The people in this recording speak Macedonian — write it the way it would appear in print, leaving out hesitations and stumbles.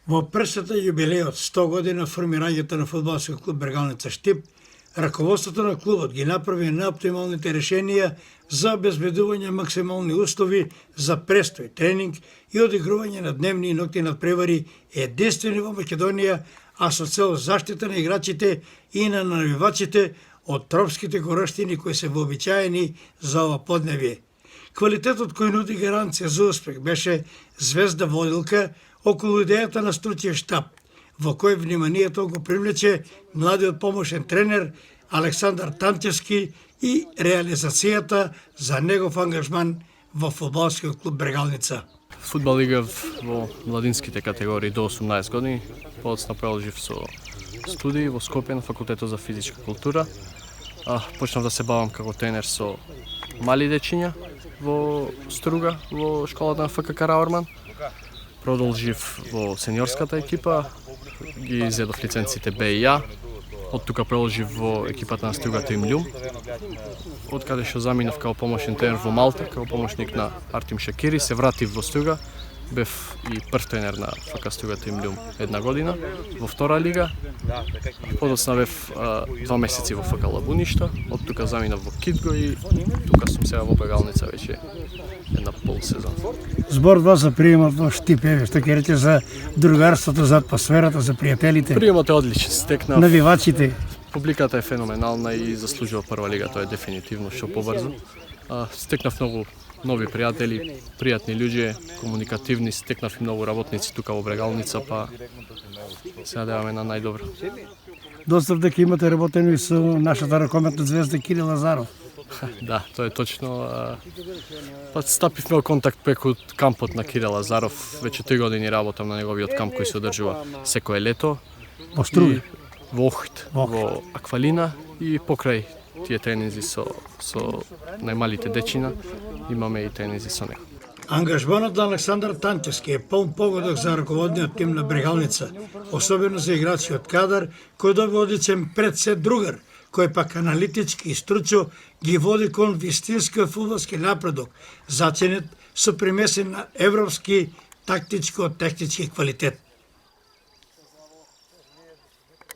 Во прсата јубилеот 100 година формирањето на фудбалскиот клуб Бергалница Штип, раководството на клубот ги направи наоптималните решенија за обезбедување максимални услови за престој, тренинг и одигрување на дневни и ноќни надпревари единствени во Македонија, а со цел заштита на играчите и на навивачите од тропските горештини кои се вообичаени за ова подневје. Квалитетот кој нуди гаранција за успех беше звезда водилка околу идејата на стручен штаб, во кој вниманието го привлече младиот помошен тренер Александар Танчевски и реализацијата за негов ангажман во фудбалскиот клуб Бергалница. Фудбал играв во младинските категории до 18 години, подоцна продолжив со студии во Скопје на факултетот за физичка култура. Почнав да се бавам како тренер со мали дечиња во Струга, во школата на ФК Караорман. Продолжив во сениорската екипа, ги изедов лиценците Б и А. Од тука продолжив во екипата на Струга Тримљум. Од каде што заминав како помошен тренер во Малта, како помошник на Артим Шакири, се вратив во Струга. Бев и прв тренер на ФК Струга Тримљум една година во втора лига. Подоцна бев 2 месеци во ФК Лабуништа, од тука заминав во Китго и тука сум сега во Бергалница веќе една полсезон. Зборува за приемот во Штип, што ќе рече за другарството, за атмосферата, за пријателите. Приемот е одличен, стекнав. Навивачите. Публиката е феноменална и заслужува прва лига, тоа е дефинитивно што побрзо. Стекнав многу нови пријатели, пријатни луѓе, комуникативни, стекнав и многу работници тука во Бергалница, па се надеваме на најдобро. Достав дека имате работено и со нашата ракометна звезда Кирил Лазаров. Да, тоа е точно. Па стапивме во контакт преку кампот на Кирил Лазаров. Веќе 3 години работам на неговиот камп кој се одржува секое лето. Во Струга? Во Охрид, во Аквалина и покрај тие тренинзи со најмалите дечина имаме и тренинзи со него. Ангажманот на Александар Танчевски е полн погодок за раководниот тим на Бергалница, особено за играчиот кадар кој добива одличен пред се другар, кој пак аналитички и стручо ги води кон вистинскиот фудбалски напредок, зачинет со примесен на европски тактичко-технички квалитет.